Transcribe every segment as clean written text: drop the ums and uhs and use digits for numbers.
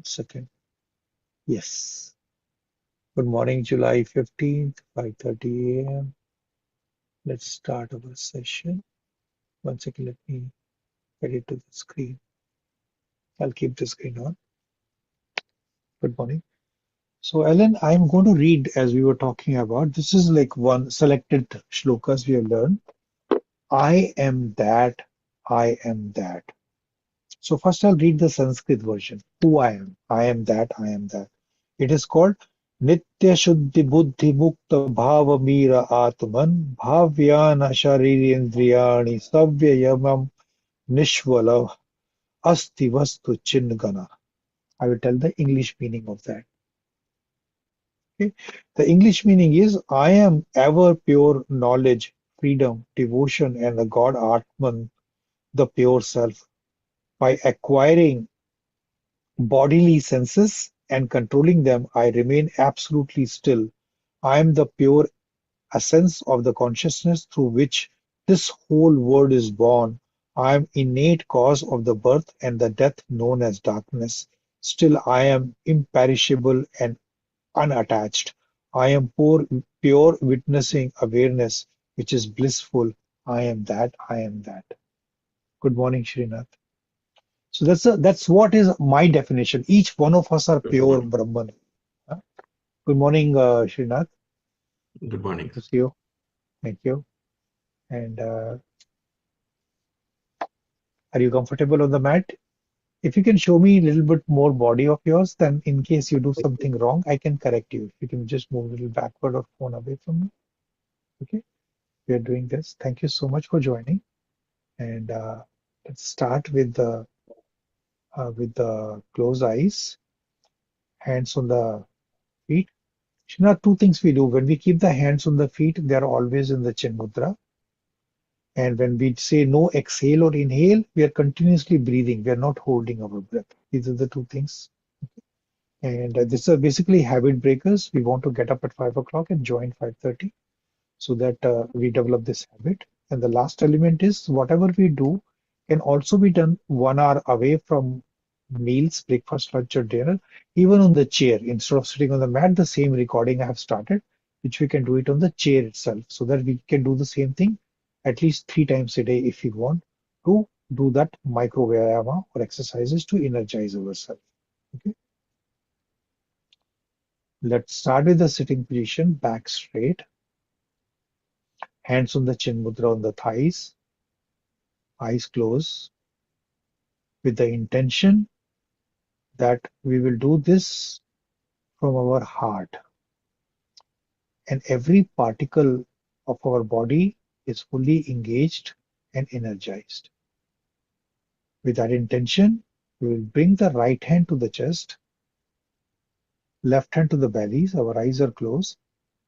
second. Yes. Good morning, July 15th, 5:30 a.m. Let's start our session. One second, let me get it to the screen. I'll keep the screen on. Good morning. So, Ellen, I'm going to read as we were talking about. This is like one selected shlokas we have learned. I am that, I am that. So first I'll read the Sanskrit version. Who I am. I am that, I am that. It is called nitya śuddha buddhi mukta bhava-mīra ātman bhavayan śarīrendriyāṇi saṃniyamya niṣphalaḥ asti vastu cinmātra-gaṇam. I will tell the English meaning of that. Okay. The English meaning is I am ever pure knowledge, freedom, devotion, and the God ātman, the pure self. By acquiring bodily senses and controlling them, I remain absolutely still. I am the pure essence of the consciousness through which this whole world is born. I am innate cause of the birth and the death known as darkness. Still, I am imperishable and unattached. I am pure witnessing awareness, which is blissful. I am that, I am that. Good morning, Srinath. So that's what is my definition. Each one of us are Good pure morning. Brahman. Good morning, Srinath. Good morning. Good to see you. Thank you. And are you comfortable on the mat? If you can show me a little bit more body of yours, then in case you do something wrong, I can correct you. If you can just move a little backward or phone away from me. Okay, we are doing this. Thank you so much for joining. And let's start with the closed eyes, hands on the feet. Srinath, two things we do. When we keep the hands on the feet, they are always in the chin mudra. And when we say no exhale or inhale, we are continuously breathing. We are not holding our breath. These are the two things. And this are basically habit breakers. We want to get up at 5 o'clock and join 5:30 so that we develop this habit. And the last element is whatever we do can also be done 1 hour away from meals, breakfast, lunch, or dinner, even on the chair. Instead of sitting on the mat, the same recording I have started, which we can do it on the chair itself, so that we can do the same thing at least 3 times a day if we want to do that micro vayama or exercises to energize ourselves. Okay. Let's start with the sitting position, back straight, hands on the chin mudra on the thighs, eyes closed, with the intention that we will do this from our heart. And every particle of our body is fully engaged and energized. With that intention, we will bring the right hand to the chest, left hand to the belly, our eyes are closed.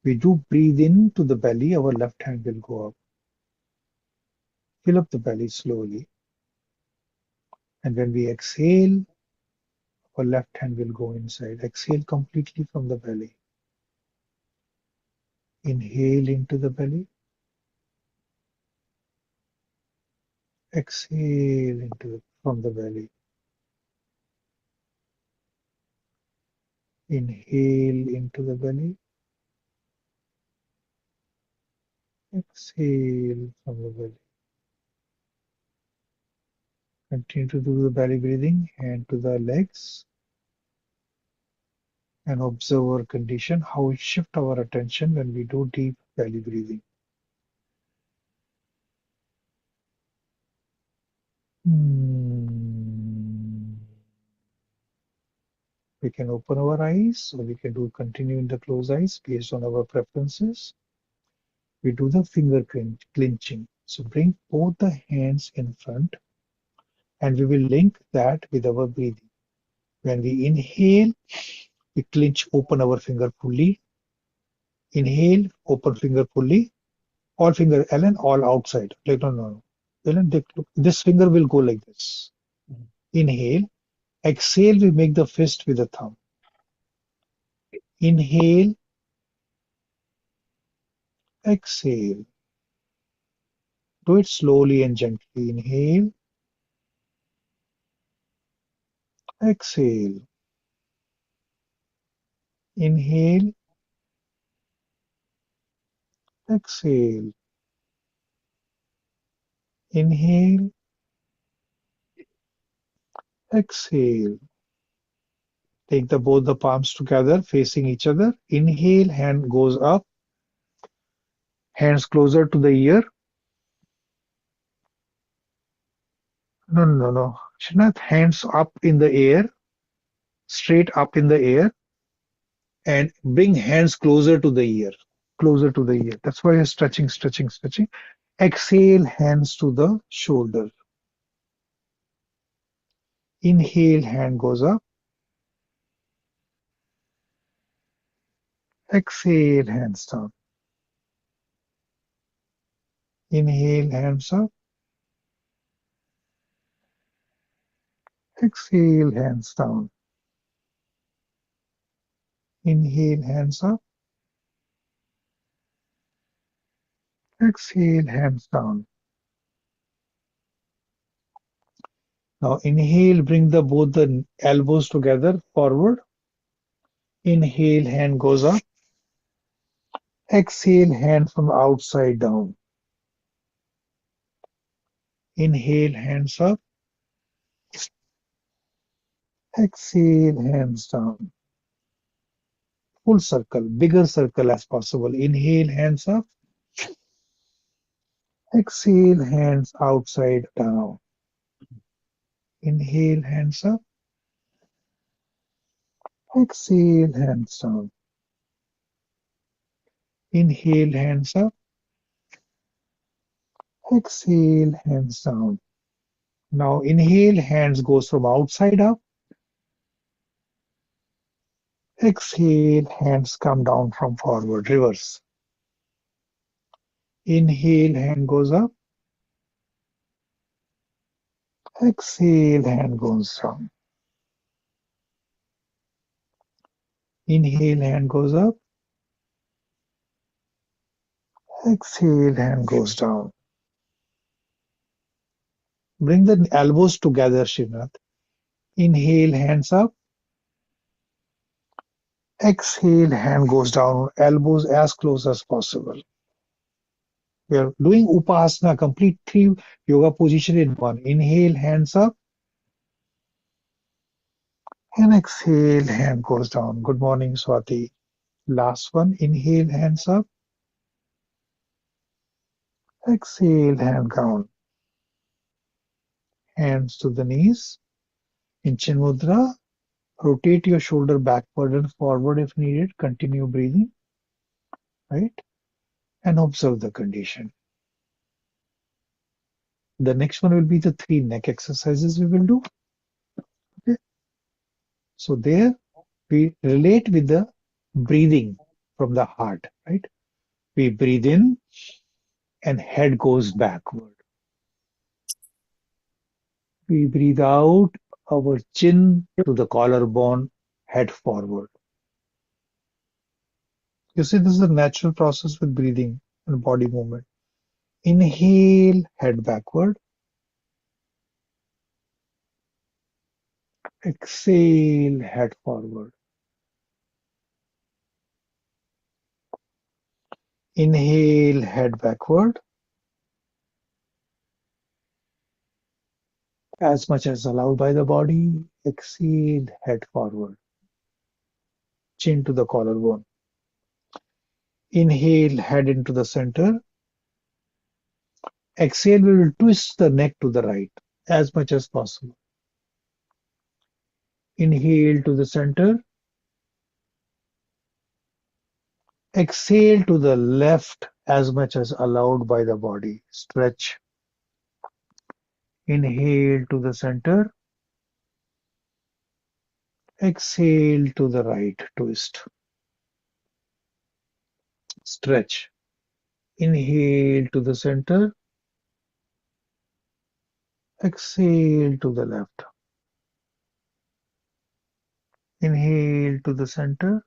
We do breathe in to the belly, our left hand will go up. Fill up the belly slowly. And when we exhale, our left hand will go inside. Exhale completely from the belly. Inhale into the belly. Exhale from the belly. Inhale into the belly. Exhale from the belly. Continue to do the belly breathing, hand to the legs, and observe our condition, how we shift our attention when we do deep belly breathing. We can open our eyes, or we can continue in the closed eyes based on our preferences. We do the finger clenching. So bring both the hands in front, and we will link that with our breathing. When we inhale, we clench, open our finger fully. Inhale, open finger fully. All finger, Ellen, all outside. Like, no. Ellen, this finger will go like this. Inhale. Exhale, we make the fist with the thumb. Inhale. Exhale. Do it slowly and gently. Inhale. Exhale. Inhale, exhale. Inhale, exhale. Take both the palms together, facing each other. Inhale, hand goes up, hands closer to the ear. No, no, no, no. Srinath, hands up in the air, straight up in the air, and bring hands closer to the ear. Closer to the ear. That's why you're stretching, stretching, stretching. Exhale, hands to the shoulder. Inhale, hand goes up. Exhale, hands down. Inhale, hands up. Exhale, hands down. Inhale, hands up. Exhale, hands down. Now inhale, bring both the elbows together, forward. Inhale, hand goes up. Exhale, hand from the outside down. Inhale, hands up. Exhale, hands down. Full circle, bigger circle as possible. Inhale, hands up. Exhale, hands outside down. Inhale, hands up. Exhale, hands down. Inhale, hands up. Exhale, hands down. Now inhale, hands goes from outside up. Exhale, hands come down from forward, reverse. Inhale, hand goes up. Exhale, hand goes down. Inhale, hand goes up. Exhale, hand goes down. Bring the elbows together, Shivnath. Inhale, hands up. Exhale, hand goes down. Elbows as close as possible. We are doing Upasana, complete 3 yoga position in one. Inhale, hands up. And exhale, hand goes down. Good morning, Swati. Last one. Inhale, hands up. Exhale, hand down. Hands to the knees. In Chin Mudra, rotate your shoulder backward and forward if needed. Continue breathing, right? And observe the condition. The next one will be the 3 neck exercises we will do. Okay. So there we relate with the breathing from the heart, right? We breathe in and head goes backward. We breathe out, our chin to the collarbone, head forward. You see, this is a natural process with breathing and body movement. Inhale, head backward. Exhale, head forward. Inhale, head backward. As much as allowed by the body. Exhale, head forward. Chin to the collarbone. Inhale, head into the center. Exhale, we will twist the neck to the right as much as possible. Inhale to the center. Exhale to the left as much as allowed by the body. Stretch. Inhale to the center. Exhale to the right. Twist. Stretch. Inhale to the center. Exhale to the left. Inhale to the center.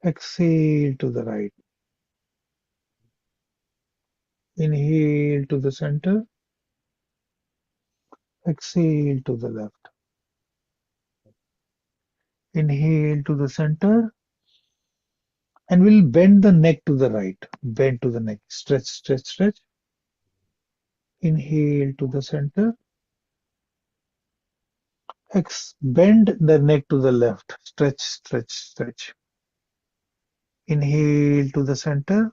Exhale to the right. Inhale to the center. Exhale to the left. Inhale to the center. And we'll bend the neck to the right. Bend to the neck. Stretch, stretch, stretch. Inhale to the center. Bend the neck to the left. Stretch, stretch, stretch. Inhale to the center.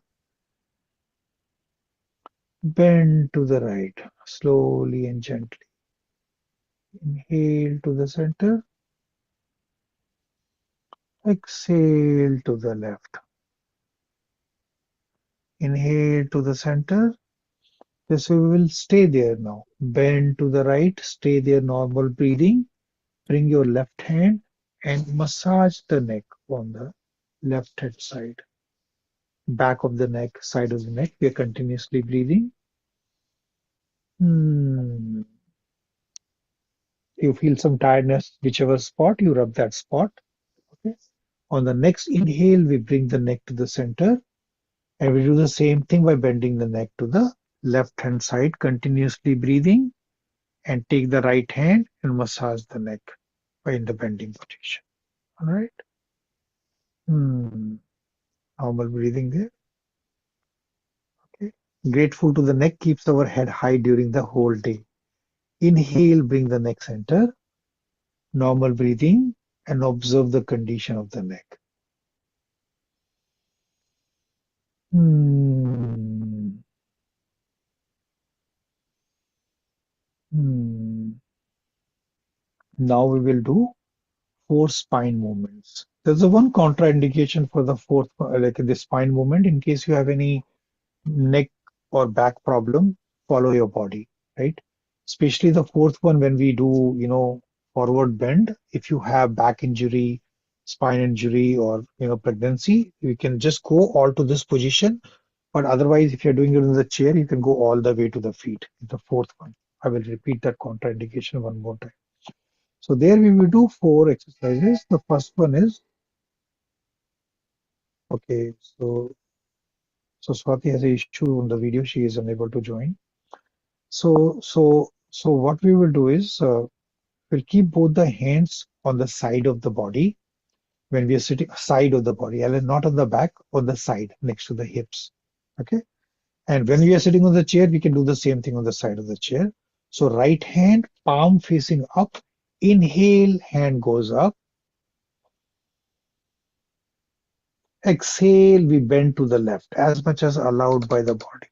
Bend to the right. Slowly and gently. Inhale to the center. Exhale to the left. Inhale to the center. This we will stay there now. Bend to the right. Stay there. Normal breathing. Bring your left hand and massage the neck on the left hand side. Back of the neck, side of the neck. We are continuously breathing. You feel some tiredness, whichever spot, you rub that spot. Okay. On the next inhale, we bring the neck to the center. And we do the same thing by bending the neck to the left hand side, continuously breathing, and take the right hand and massage the neck in the bending position. All right. Normal breathing there. Okay. Grateful to the neck keeps our head high during the whole day. Inhale, bring the neck center. Normal breathing and observe the condition of the neck. Hmm. Hmm. Now we will do 4 spine movements. There's a one contraindication for the fourth, like the spine movement. In case you have any neck or back problem, follow your body, right? Especially the fourth one when we do, forward bend. If you have back injury, spine injury, or pregnancy, you can just go all to this position. But otherwise, if you're doing it in the chair, you can go all the way to the feet. The fourth one. I will repeat that contraindication one more time. So there we will do 4 exercises. The first one is, okay, so Swati has an issue on the video. She is unable to join. So what we will do is, we'll keep both the hands on the side of the body when we are sitting, side of the body, and not on the back, on the side next to the hips. Okay. And when we are sitting on the chair, we can do the same thing on the side of the chair. So right hand, palm facing up. Inhale, hand goes up. Exhale, we bend to the left as much as allowed by the body.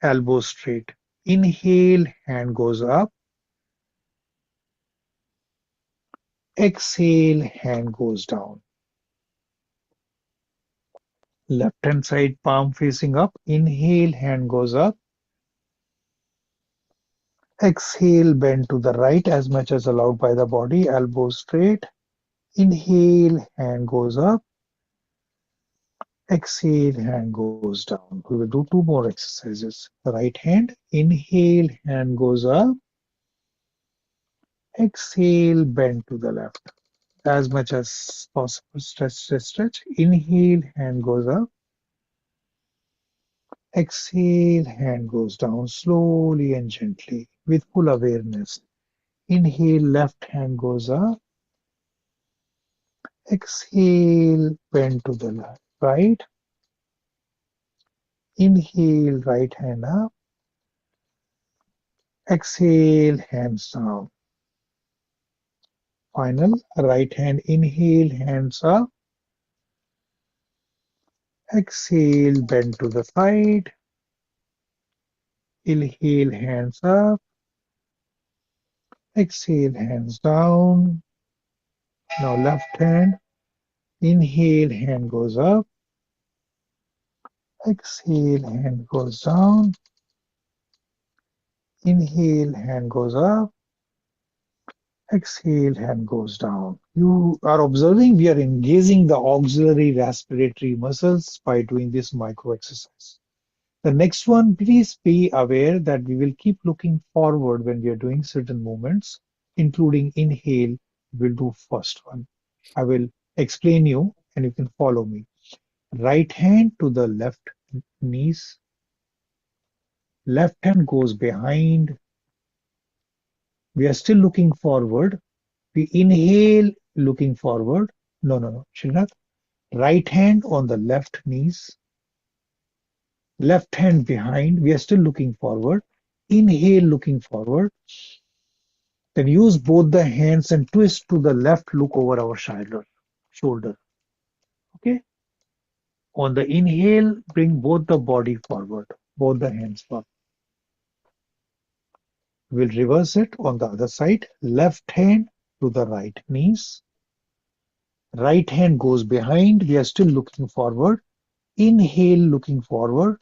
Elbow straight. Inhale, hand goes up. Exhale, hand goes down. Left hand side, palm facing up. Inhale, hand goes up. Exhale, bend to the right as much as allowed by the body. Elbow straight. Inhale, hand goes up. Exhale, hand goes down. We will do 2 more exercises. Right hand, inhale, hand goes up. Exhale, bend to the left. As much as possible, stretch, stretch, stretch. Inhale, hand goes up. Exhale, hand goes down slowly and gently with full awareness. Inhale, left hand goes up. Exhale, bend to the left, right. Inhale, right hand up. Exhale, hands down. Final, right hand, inhale, hands up. Exhale, bend to the side. Inhale, hands up. Exhale, hands down. Now left hand. Inhale, hand goes up. Exhale, hand goes down. Inhale, hand goes up. Exhale, hand goes down. You are observing we are engaging the auxiliary respiratory muscles by doing this micro exercise. The next one, please be aware that we will keep looking forward when we are doing certain movements, including inhale. We'll do first one. I will explain you and you can follow me. Right hand to the left knees. Left hand goes behind. We are still looking forward. We inhale, looking forward. No, Srinath. Right hand on the left knees, left hand behind. We are still looking forward. Inhale, looking forward. Then use both the hands and twist to the left, look over our shoulder. Okay. On the inhale, bring both the body forward, both the hands forward. We'll reverse it on the other side. Left hand to the right knees. Right hand goes behind. We are still looking forward. Inhale, looking forward.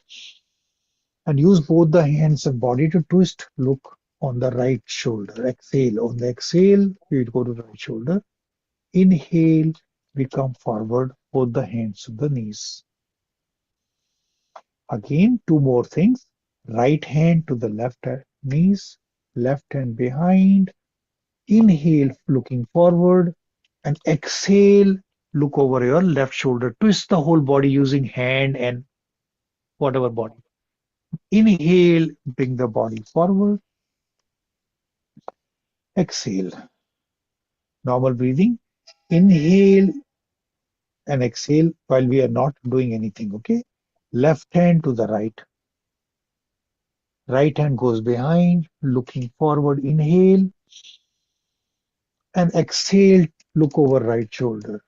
And use both the hands and body to twist, look on the right shoulder. Exhale. On the exhale, we will go to the right shoulder. Inhale, we come forward, both the hands to the knees. Again, two more things. Right hand to the left knees, left hand behind. Inhale, looking forward, and exhale, look over your left shoulder. Twist the whole body using hand and whatever body. Inhale, bring the body forward. Exhale. Normal breathing. Inhale and exhale while we are not doing anything, okay? Left hand to the right. Right hand goes behind, looking forward. Inhale and exhale, look over right shoulder.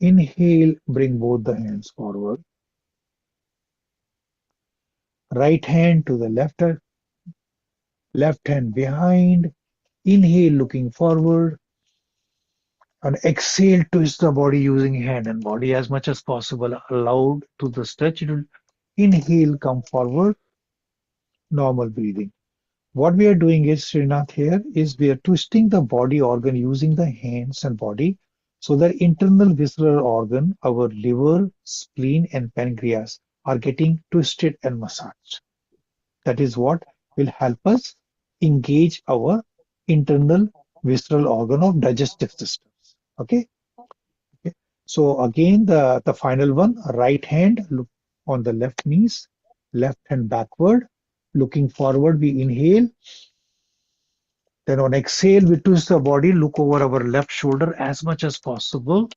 Inhale, bring both the hands forward. Right hand to the left hand behind. Inhale, looking forward. And exhale, twist the body using hand and body as much as possible. Allowed to the stretch. Inhale, come forward. Normal breathing. What we are doing is, Srinath, here is we are twisting the body organ using the hands and body. So the internal visceral organ, our liver, spleen, and pancreas are getting twisted and massaged. That is what will help us engage our internal visceral organ of digestive systems. Okay. Okay. So again, the final one, right hand look on the left knees, left hand backward, looking forward, we inhale. Then on exhale, we twist the body, look over our left shoulder as much as possible.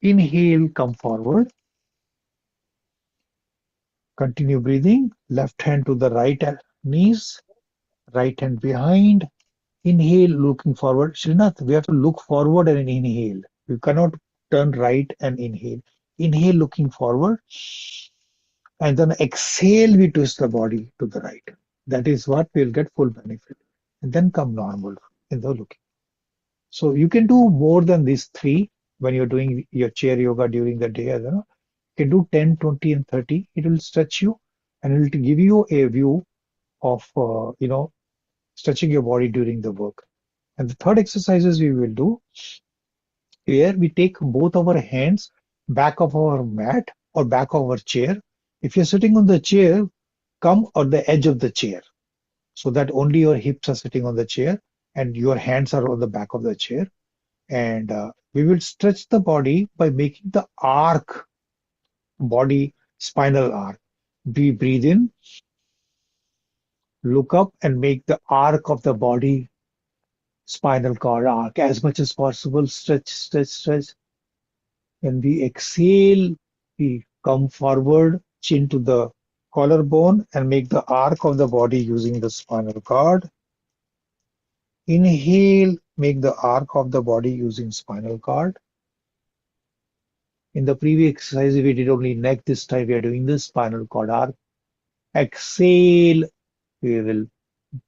Inhale, come forward. Continue breathing. Left hand to the right knees, right hand behind. Inhale, looking forward. Srinath, we have to look forward and inhale. You cannot turn right and inhale. Inhale, looking forward. And then exhale, we twist the body to the right. That is what we'll get full benefit. And then come normal in the looking. So you can do more than these three when you're doing your chair yoga during the day. You can do 10, 20, and 30. It will stretch you and it will give you a view of, stretching your body during the work. And the third exercises we will do, here we take both our hands back of our mat or back of our chair. If you're sitting on the chair, come on the edge of the chair so that only your hips are sitting on the chair and your hands are on the back of the chair. And we will stretch the body by making the arc, body spinal arc. We breathe in, look up and make the arc of the body, spinal cord arc as much as possible. Stretch, stretch, stretch. When we exhale, we come forward, chin to the collarbone and make the arc of the body using the spinal cord. Inhale, make the arc of the body using spinal cord. In the previous exercise, we did only neck. This time we are doing the spinal cord arc. Exhale, we will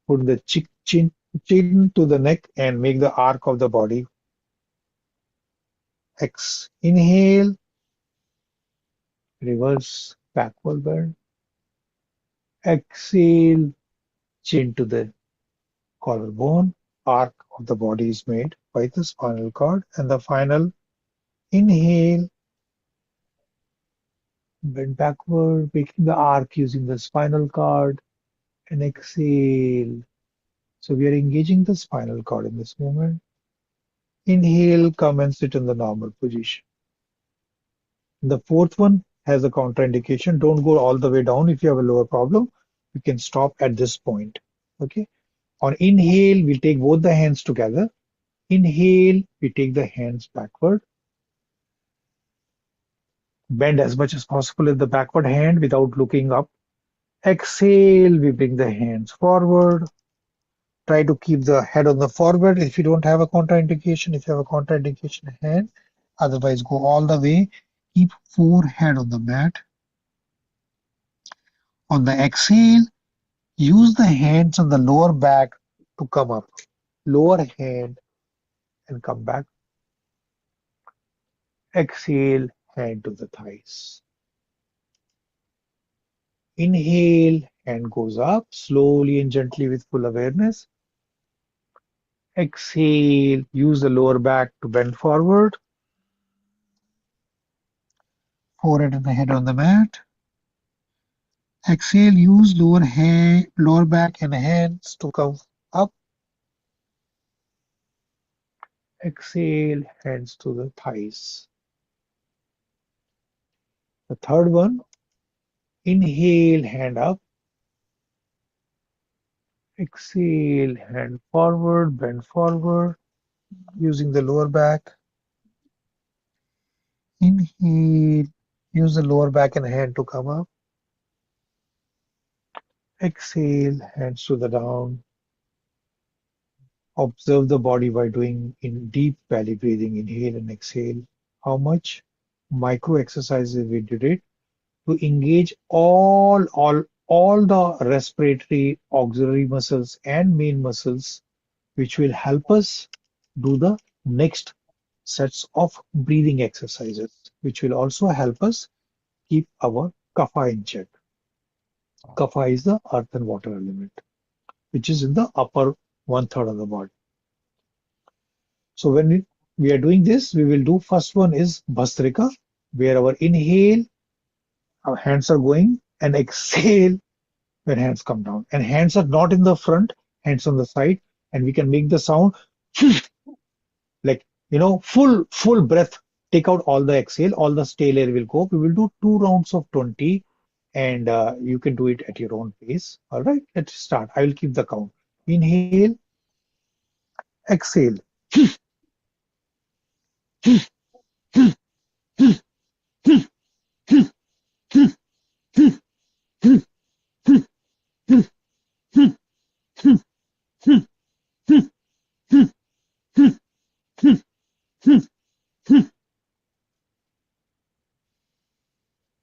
put the chin to the neck and make the arc of the body. Inhale, reverse backward bend. Exhale, chin to the collarbone. Arc of the body is made by the spinal cord. And the final, inhale, bend backward, making the arc using the spinal cord, and exhale. So we are engaging the spinal cord in this moment. Inhale, come and sit in the normal position. The fourth one has a contraindication. Don't go all the way down. If you have a lower problem, you can stop at this point. Okay. On inhale, we'll take both the hands together. Inhale, we take the hands backward. Bend as much as possible in the backward hand without looking up. Exhale, we bring the hands forward. Try to keep the head on the forward if you don't have a contraindication. If you have a contraindication hand, otherwise go all the way. Keep forehead on the mat. On the exhale, use the hands on the lower back to come up. Lower hand and come back. Exhale, hand to the thighs. Inhale, hand goes up slowly and gently with full awareness. Exhale, use the lower back to bend forward. Forehead and the head on the mat. Exhale, use lower back and hands to come up. Exhale, hands to the thighs. The third one, inhale, hand up. Exhale, hand forward, bend forward, using the lower back. Inhale, use the lower back and hand to come up. Exhale, hands to the down. Observe the body by doing in deep belly breathing, inhale and exhale. How much micro exercises we did it to engage all the respiratory auxiliary muscles and main muscles, which will help us do the next sets of breathing exercises, which will also help us keep our kapha in check. Kapha is the earth and water element, which is in the upper one third of the body. So when we are doing this, we will do first one is Bhastrika, where our inhale, our hands are going, and exhale when hands come down. And hands are not in the front, hands on the side, and we can make the sound like full breath. Take out all the exhale, all the stale air will go. We will do 2 rounds of 20, and you can do it at your own pace. All right, let's start. I will keep the count. Inhale, exhale.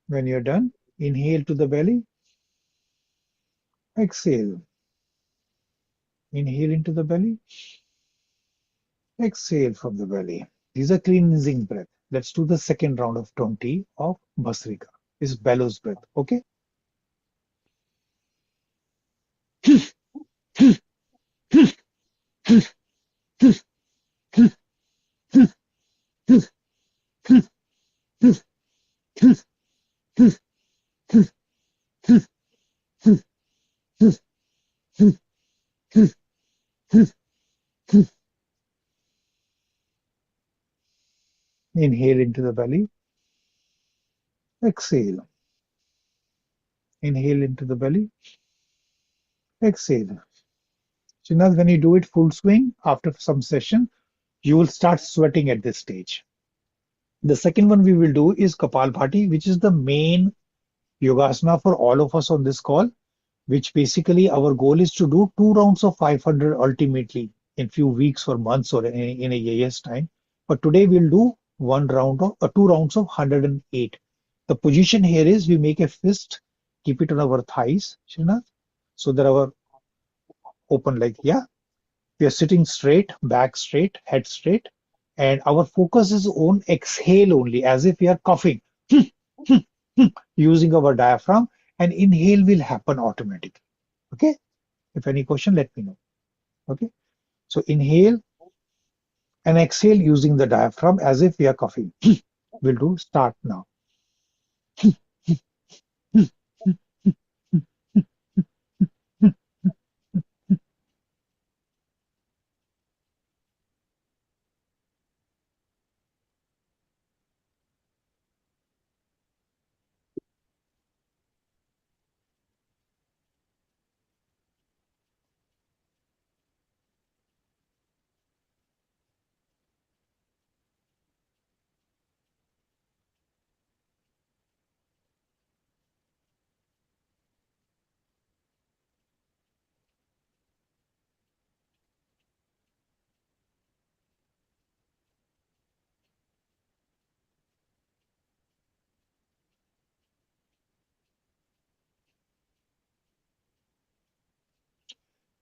When you're done, inhale to the belly, exhale. Inhale into the belly, exhale from the belly. These are cleansing breath. Let's do the second round of 20 of Bhastrika. This is bellows breath. Okay? Inhale into the belly, exhale. Inhale into the belly, exhale. So now when you do it full swing after some session, you will start sweating at this stage. The second one we will do is Kapalbhati, which is the main yogasana for all of us on this call, which basically our goal is to do 2 rounds of 500 ultimately in few weeks or months or in a year's time. But today we'll do 1 round of 2 rounds of 108. The position here is we make a fist, keep it on our thighs, Srinath, so that our open leg, yeah. We are sitting straight, back straight, head straight, and our focus is on exhale only, as if we are coughing, using our diaphragm, and inhale will happen automatically. Okay? If any question, let me know. Okay? So inhale and exhale using the diaphragm as if we are coughing. We'll do start now.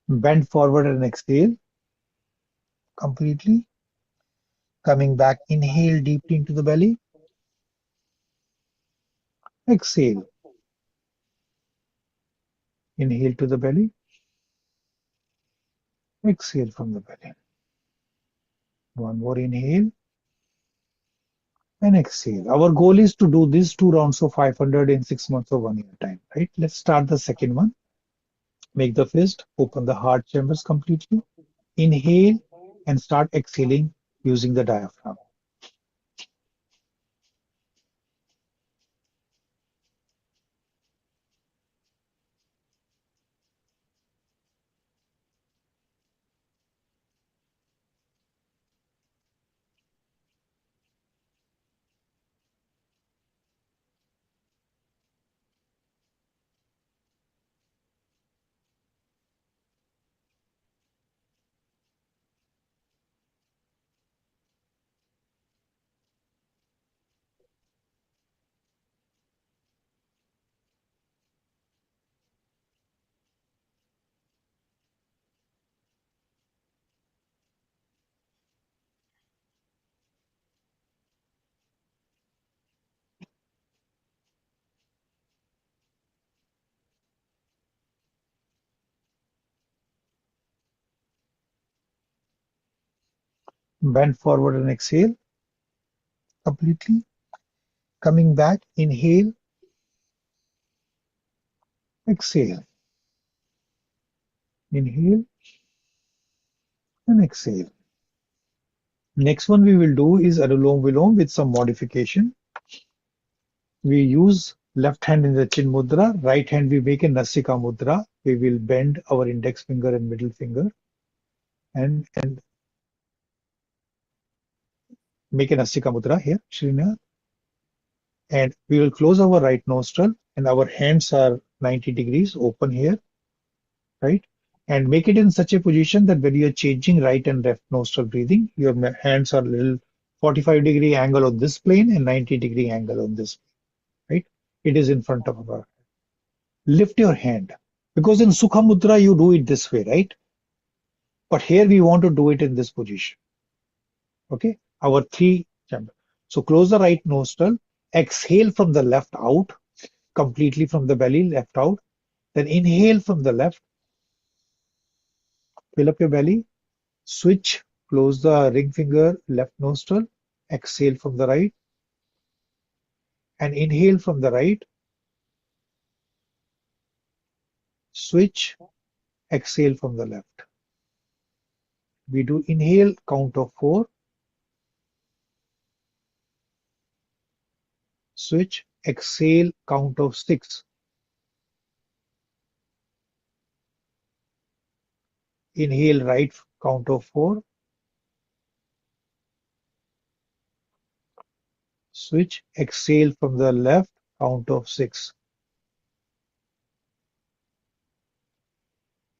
Bend forward and exhale completely. Coming back, inhale deeply into the belly. Exhale. Inhale to the belly. Exhale from the belly. One more inhale and exhale. Our goal is to do these 2 rounds of 500 in 6 months or 1 year time, right? Let's start the second one. Make the fist, open the heart chambers completely. Inhale and start exhaling using the diaphragm. Bend forward and exhale completely. Coming back, inhale, exhale. Inhale and exhale. Next one we will do is Anulom Vilom with some modification. We use left hand in the chin mudra, right hand we make a Nasika mudra. We will bend our index finger and middle finger and make a Nasika mudra here, Shrina. And we will close our right nostril and our hands are 90 degrees open here, right? And make it in such a position that when you are changing right and left nostril breathing, your hands are a little 45-degree angle on this plane and 90-degree angle on this, right? It is in front of our. Lift your hand. Because in Sukha Mudra, you do it this way, right? But here we want to do it in this position. Okay? Our three chamber. So close the right nostril. Exhale from the left out, completely from the belly, left out. Then inhale from the left. Fill up your belly. Switch. Close the ring finger, left nostril. Exhale from the right. And inhale from the right. Switch. Exhale from the left. We do inhale, count of 4. Switch, exhale, count of 6. Inhale, right, count of 4. Switch, exhale from the left, count of 6.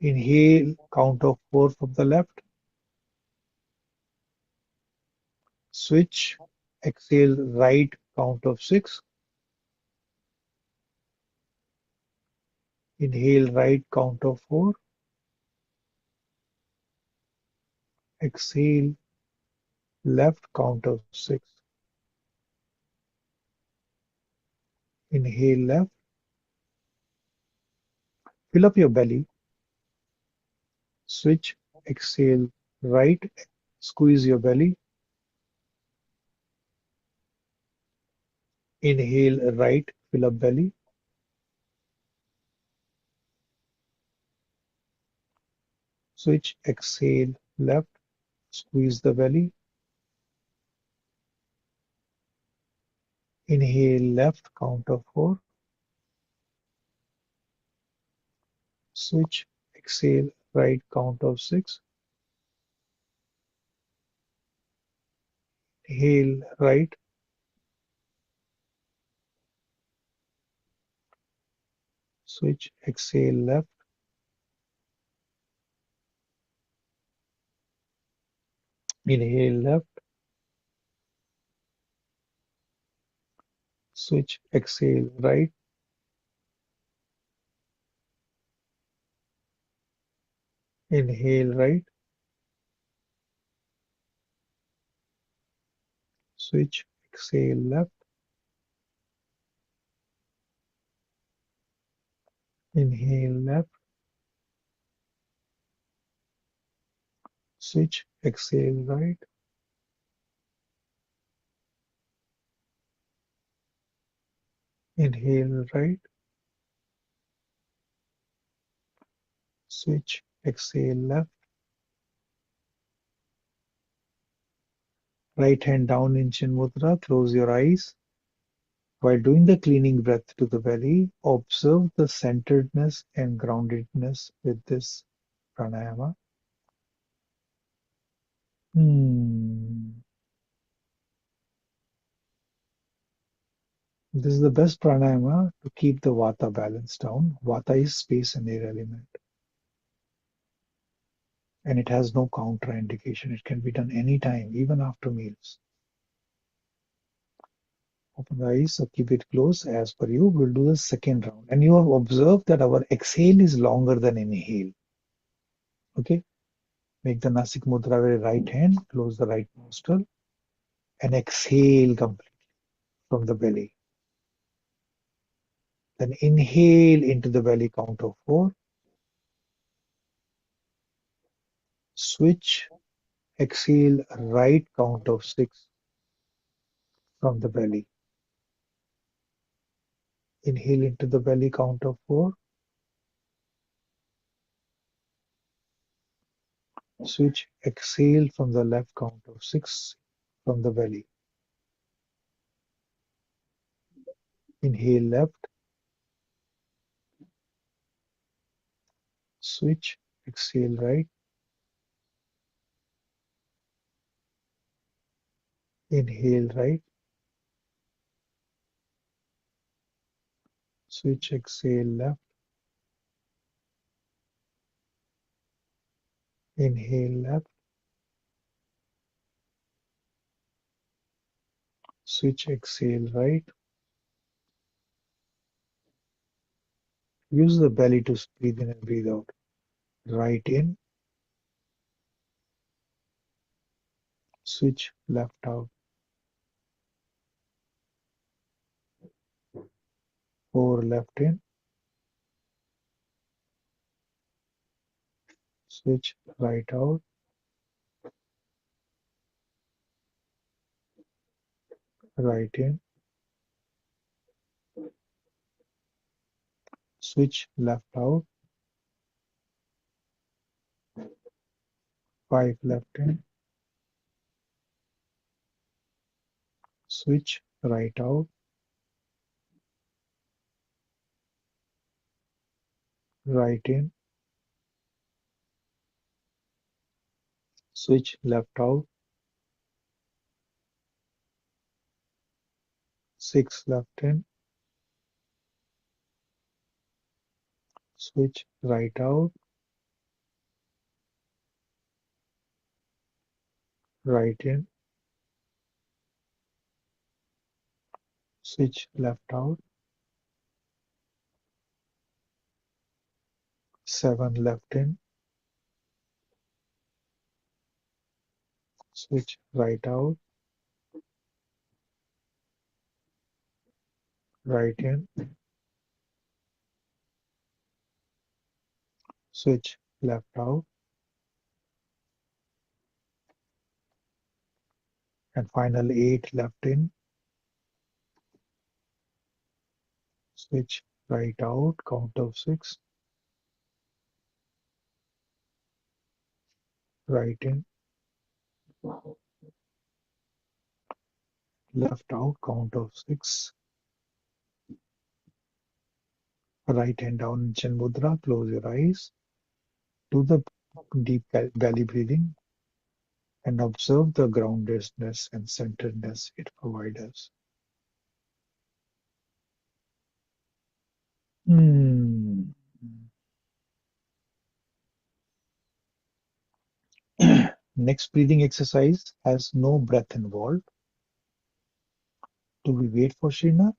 Inhale, count of 4 from the left. Switch, exhale, right, count of 6. Inhale, right, count of 4. Exhale, left, count of 6. Inhale, left. Fill up your belly. Switch, exhale, right. Squeeze your belly. Inhale, right, fill up belly. Switch, exhale, left, squeeze the belly. Inhale, left, count of 4. Switch, exhale, right, count of 6. Inhale, right. Switch, exhale, left. Inhale, left. Switch, exhale, right. Inhale right, switch, exhale left, inhale left, switch, exhale right, inhale right, switch, exhale left, right hand down in Chin Mudra, close your eyes. While doing the cleaning breath to the belly, observe the centeredness and groundedness with this pranayama. This is the best pranayama to keep the vata balance down. Vata is space and air element, and it has no contraindication. It can be done anytime, even after meals. Open the eyes, so keep it closed as per you. We'll do the second round. And you have observed that our exhale is longer than inhale. Okay? Make the Nasik Mudra with right hand, close the right nostril, and exhale completely from the belly. Then inhale into the belly, count of 4. Switch, exhale, right, count of 6 from the belly. Inhale into the belly, count of 4. Switch, exhale from the left, count of 6 from the belly. Inhale left, switch, exhale right, inhale right, switch, exhale left, inhale left, switch, exhale right. Use the belly to breathe in and breathe out. Right in, switch, left out. 4 left in, switch, right out. Right in, switch, left out. 5 left in, switch, right out. Right in, switch, left out. 6 left in, switch, right out. Right in, switch, left out. 7 left in, switch, right out. Right in, switch, left out. And final 8 left in, switch, right out. Count of 6. Right in, left out. Count of 6. Right hand down in Chin Mudra. Close your eyes. Do the deep belly breathing and observe the groundedness and centeredness it provides us. Next breathing exercise has no breath involved. Do we wait for Srinath?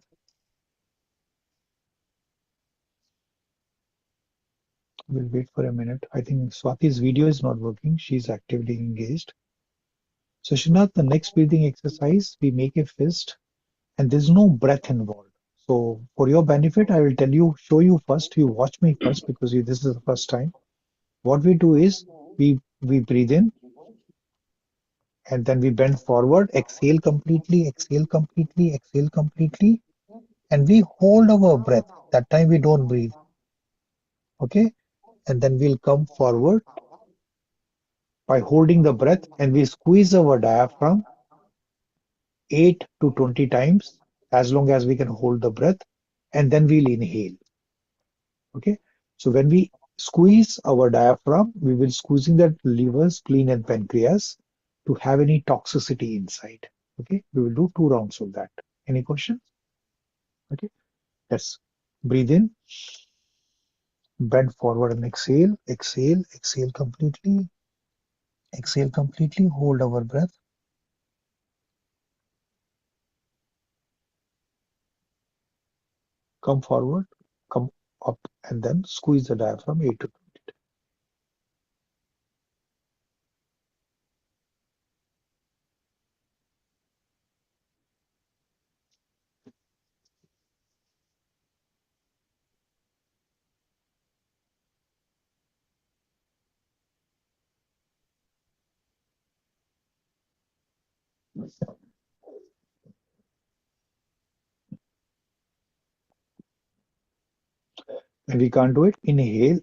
We'll wait for a minute. I think Swati's video is not working. She's actively engaged. So Srinath, the next breathing exercise, we make a fist and there's no breath involved. So for your benefit, I will show you first. You watch me first because this is the first time. What we do is we breathe in and then we bend forward, exhale completely, exhale completely, and we hold our breath. That time we don't breathe. Okay? And then we'll come forward by holding the breath and we squeeze our diaphragm 8 to 20 times as long as we can hold the breath, and then we'll inhale. Okay, so when we squeeze our diaphragm, we will squeezing the liver, spleen, and pancreas to have any toxicity inside. Okay, we will do 2 rounds of that. Any questions? Okay, let's breathe in, bend forward and exhale, exhale, exhale completely, hold our breath, come forward, come up, and then squeeze the diaphragm 8 to 20. When we can't do it, inhale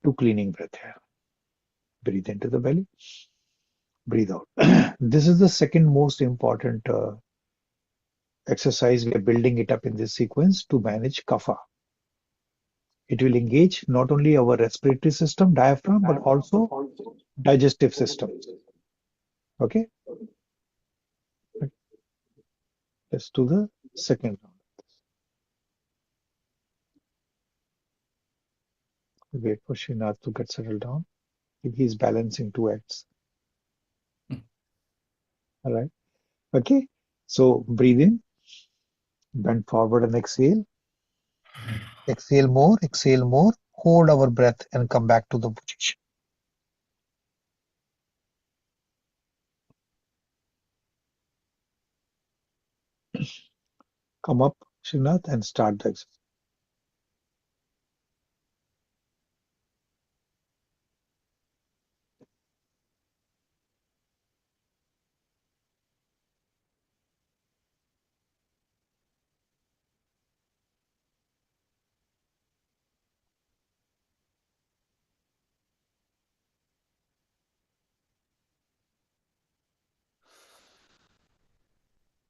to cleaning breath here. Breathe into the belly, breathe out. This is the second most important exercise. We are building it up in this sequence to manage kapha. It will engage not only our respiratory system, diaphragm, but also digestive system. Okay, let's do the second round. Wait for Srinath to get settled down. He's balancing 2 acts. All right. Okay. So breathe in, bend forward and exhale. Exhale more. Hold our breath and come back to the position. Come up, Srinath, and start the exercise.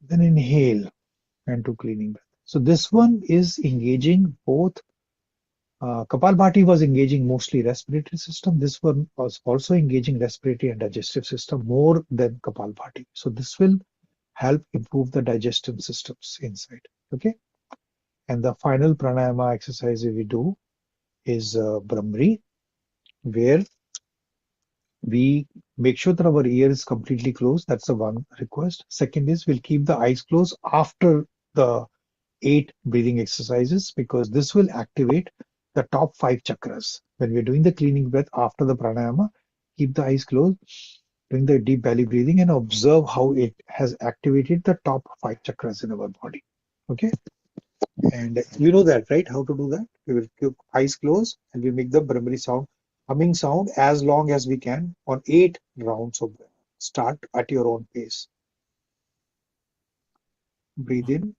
Then inhale and to cleaning breath. So this one is engaging both. Kapalbhati was engaging mostly respiratory system. This one was also engaging respiratory and digestive system more than Kapalbhati. So this will help improve the digestive systems inside. Okay. And the final pranayama exercise we do is Brahmari, where we make sure that our ear is completely closed. That's the one request. Second is we'll keep the eyes closed after the 8 breathing exercises because this will activate the top 5 chakras. When we're doing the cleaning breath after the pranayama, keep the eyes closed, doing the deep belly breathing and observe how it has activated the top 5 chakras in our body. Okay. And you know that, right? How to do that? We will keep eyes closed and we make the Brahmari sound, humming sound as long as we can on 8 rounds of breath. Start at your own pace. Breathe in.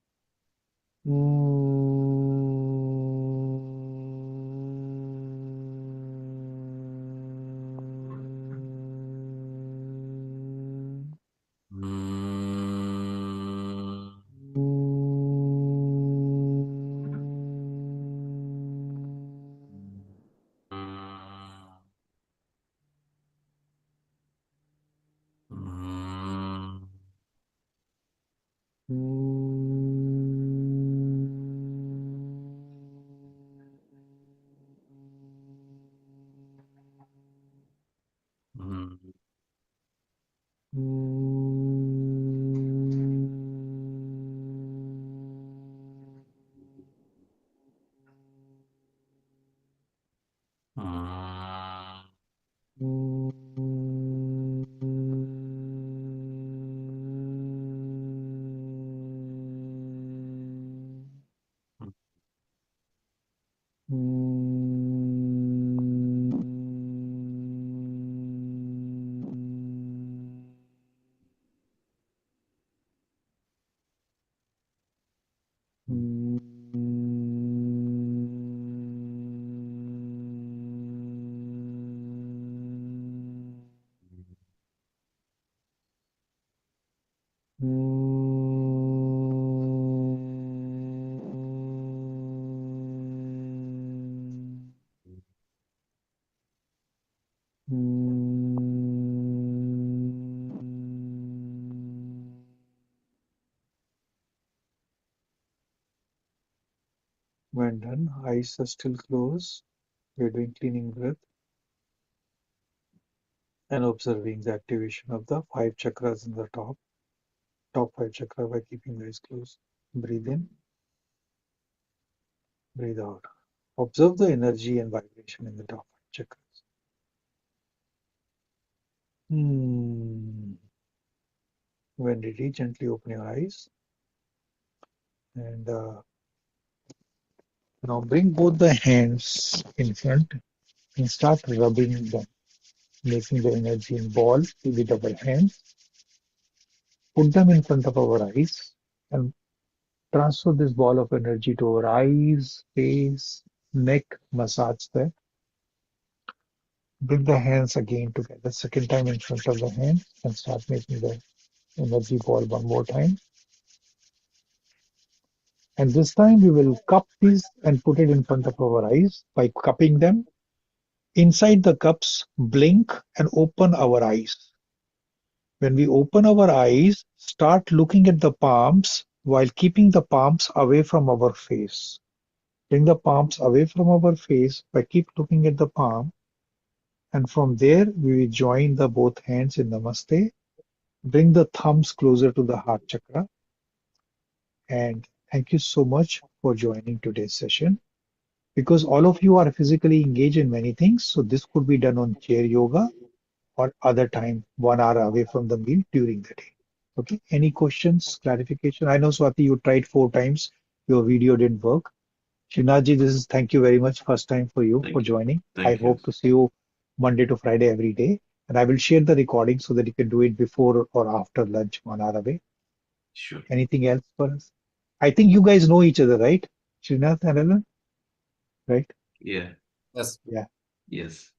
Done. Eyes are still closed. We're doing cleaning breath and observing the activation of the 5 chakras in the top 5 chakra by keeping the eyes closed. Breathe in, breathe out. Observe the energy and vibration in the top 5 chakras. When ready, gently open your eyes and now bring both the hands in front and start rubbing them, making the energy in ball with the double hands. Put them in front of our eyes and transfer this ball of energy to our eyes, face, neck, massage there. Bring the hands again together, second time in front of the hand and start making the energy ball one more time. And this time we will cup these and put it in front of our eyes by cupping them. Inside the cups, blink and open our eyes. When we open our eyes, start looking at the palms while keeping the palms away from our face. Bring the palms away from our face by keep looking at the palm. And from there, we will join the both hands in Namaste. Bring the thumbs closer to the heart chakra. And thank you so much for joining today's session. Because all of you are physically engaged in many things, so this could be done on chair yoga or other time, 1 hour away from the meal during the day. Okay, any questions, clarification? I know, Swati, you tried 4 times, your video didn't work. Srinathji, this is thank you very much. First time for you for joining. I hope to see you Monday to Friday every day. And I will share the recording so that you can do it before or after lunch, 1 hour away. Sure. Anything else for us? I think you guys know each other, right? Srinath and Alan? Right? Yeah. Yes. Yeah. Yes.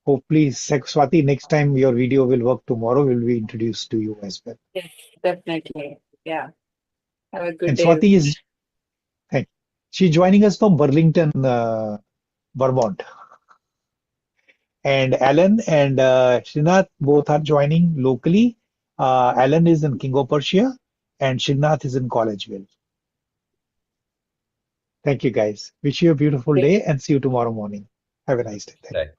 Hopefully, Swati, next time your video will work tomorrow, we'll be introduced to you as well. Yes, definitely. Yeah. Have a good And day. Swati is, she's joining us from Burlington, Vermont. And Alan and Srinath both are joining locally. Alan is in King of Prussia and Srinath is in Collegeville. Thank you, guys. Wish you a beautiful day and see you tomorrow morning. Have a nice day. Thank you. Right.